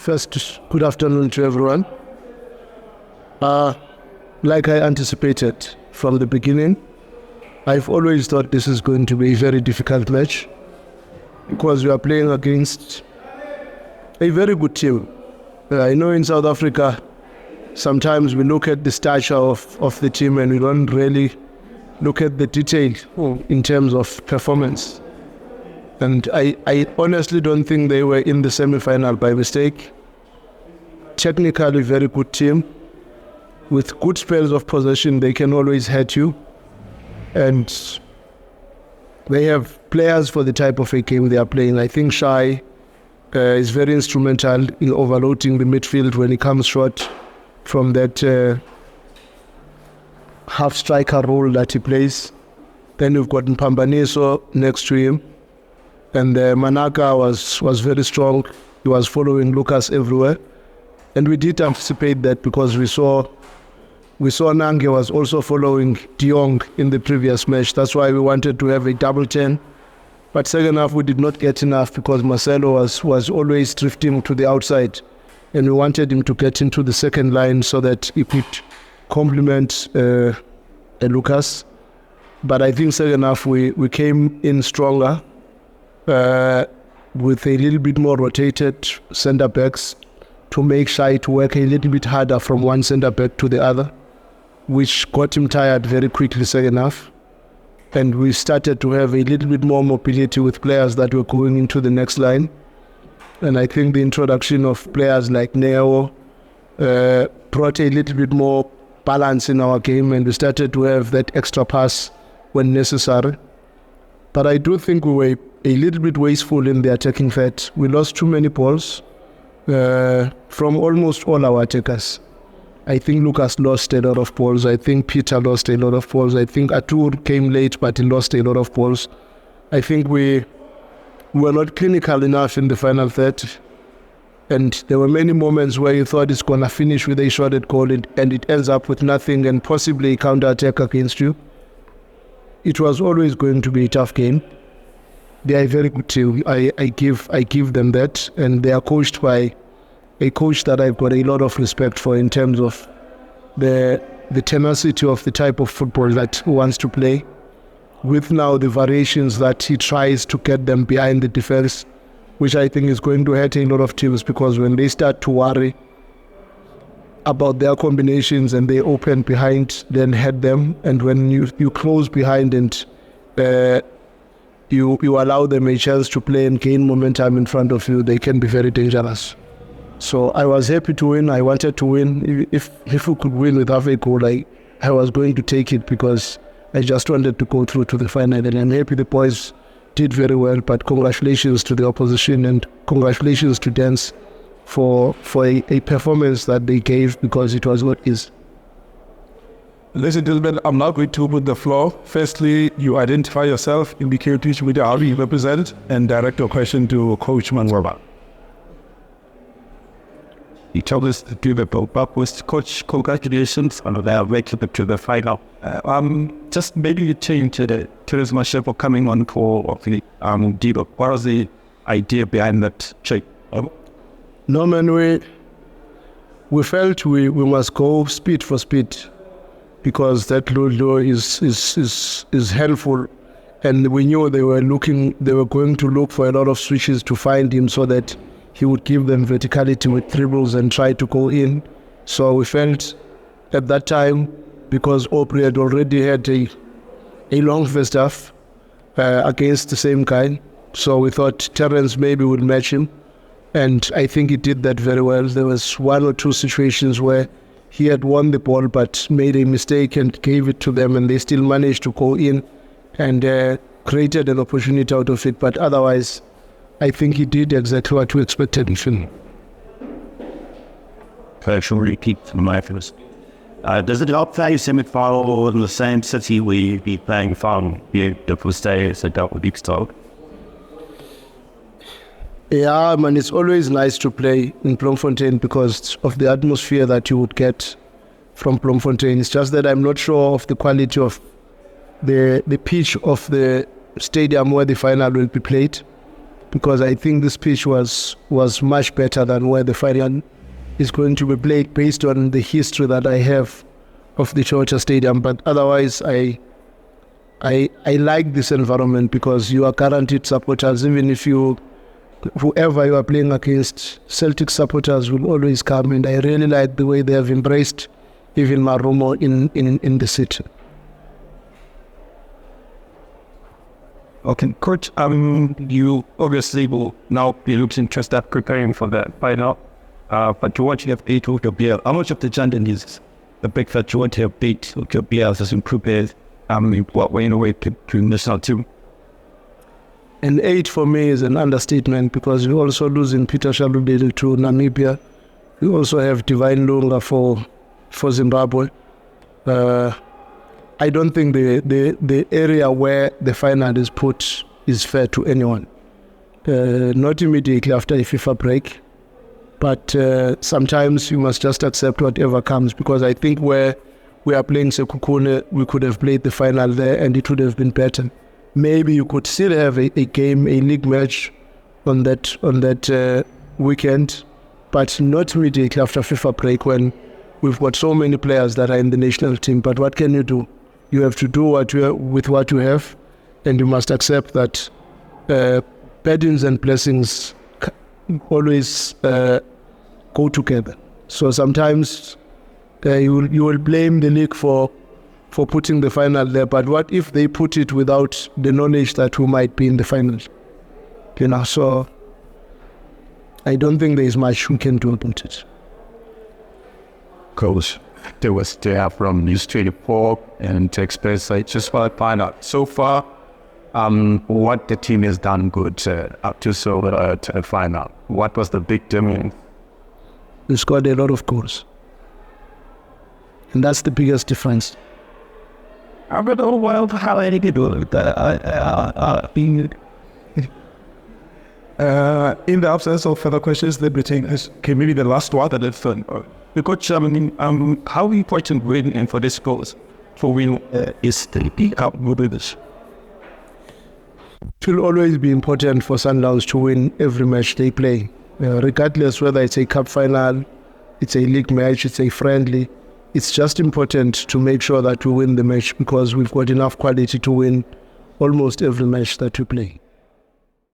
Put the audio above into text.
First, good afternoon to everyone. Like I anticipated from the beginning, I've always thought this is going to be a very difficult match because we are playing against a very good team. I know in South Africa, sometimes we look at the stature of the team and we don't really look at the detail in terms of performance. And I honestly don't think they were in the semi-final by mistake. Technically very good team. With good spells of possession, they can always hurt you. And they have players for the type of a game they are playing. I think Shai is very instrumental in overloading the midfield when he comes short from that half striker role that he plays. Then you've got Mpambaniso next to him. And Manaka was very strong. He was following Lucas everywhere. And we did anticipate that because we saw Nange was also following De Jong in the previous match. That's why we wanted to have a double 10. But second half, we did not get enough because Marcelo was always drifting to the outside. And we wanted him to get into the second line so that he could complement Lucas. But I think second half, we came in stronger with a little bit more rotated centre-backs to make Shai to work a little bit harder from one centre-back to the other, which got him tired very quickly second half. And we started to have a little bit more mobility with players that were going into the next line. And I think the introduction of players like Neo brought a little bit more balance in our game, and we started to have that extra pass when necessary. But I do think we were a little bit wasteful in the attacking threat. We lost too many balls from almost all our attackers. I think Lucas lost a lot of balls. I think Peter lost a lot of balls. I think Atur came late, but he lost a lot of balls. I think we were not clinical enough in the final third. And there were many moments where you thought it's going to finish with a shot at goal and it ends up with nothing and possibly a counter-attack against you. It was always going to be a tough game. They are a very good team. I give them that, and they are coached by a coach that I've got a lot of respect for in terms of the tenacity of the type of football that he wants to play, with now the variations that he tries to get them behind the defense, which I think is going to hurt a lot of teams because when they start to worry about their combinations and they open behind, then hurt them. And when you close behind and you allow them a chance to play and gain momentum in front of you, they can be very dangerous. So I was happy to win. I wanted to win. If we could win with half a goal, I was going to take it because I just wanted to go through to the final. And I'm happy the boys did very well. But congratulations to the opposition and congratulations to Dance for a performance that they gave because it was what is. Ladies and gentlemen, I'm now going to open the floor. Firstly, you identify yourself, indicate which media are you represent, and direct your question to Coach Manqoba. You told us to do the build-up with Coach. Congratulations on their way to the final. Just maybe you change the tourism ship for coming on for the Divo. What was the idea behind that check? No, man, we felt we must go speed for speed because that Lolo is helpful, and we knew they were going to look for a lot of switches to find him so that he would give them verticality with dribbles and try to go in. So we felt at that time, because Aubrey had already had a long first half against the same guy, so we thought Terence maybe would match him. And I think he did that very well. There was one or two situations where he had won the ball but made a mistake and gave it to them, and they still managed to go in and created an opportunity out of it. But otherwise, I think he did exactly what we expected of him. Shall repeat my first. Does it help that you semi-final in the same city where you'd be playing from the first day as a double big star? Yeah, man, it's always nice to play in Bloemfontein because of the atmosphere that you would get from Bloemfontein. It's just that I'm not sure of the quality of the pitch of the stadium where the final will be played. because I think this pitch was much better than where the final is going to be played, based on the history that I have of the Georgia Stadium. But otherwise, I like this environment because you are guaranteed supporters. Even if whoever you are playing against, Celtic supporters will always come, and I really like the way they have embraced even Marumo in the city. Okay, Coach, you obviously will now be looking to start preparing for that final. But you want to have 8 of your BL. How much of the challenge is the fact that you want to have 8 of your BLs as prepared what way in a way to national team? And 8 for me is an understatement, because we're also losing Peter Shaludeli to Namibia. We also have Divine Lunga for Zimbabwe. I don't think the area where the final is put is fair to anyone. Not immediately after a FIFA break, but sometimes you must just accept whatever comes, because I think where we are playing Sekhukhune, we could have played the final there and it would have been better. Maybe you could still have a league match on that weekend, but not immediately after FIFA break, when we've got so many players that are in the national team. But what can you do? You have to do with what you have, and you must accept that burdens and blessings always go together. So sometimes you will blame the league for putting the final there, but what if they put it without the knowledge that we might be in the final? So I don't think there is much we can do about it. Coach, there was there from News 24 and to Express. I just want to find out so far what the team has done good up to to find out. What was the big difference? We scored a lot of goals, and that's the biggest difference. I don't know why how I did do that. In the absence of further questions, let me take this. Okay, maybe the last one that I've done. Because how important winning for this goals for win is the cup with this? It will always be important for Sundowns to win every match they play, regardless whether it's a cup final, it's a league match, it's a friendly. It's just important to make sure that we win the match, because we've got enough quality to win almost every match that we play.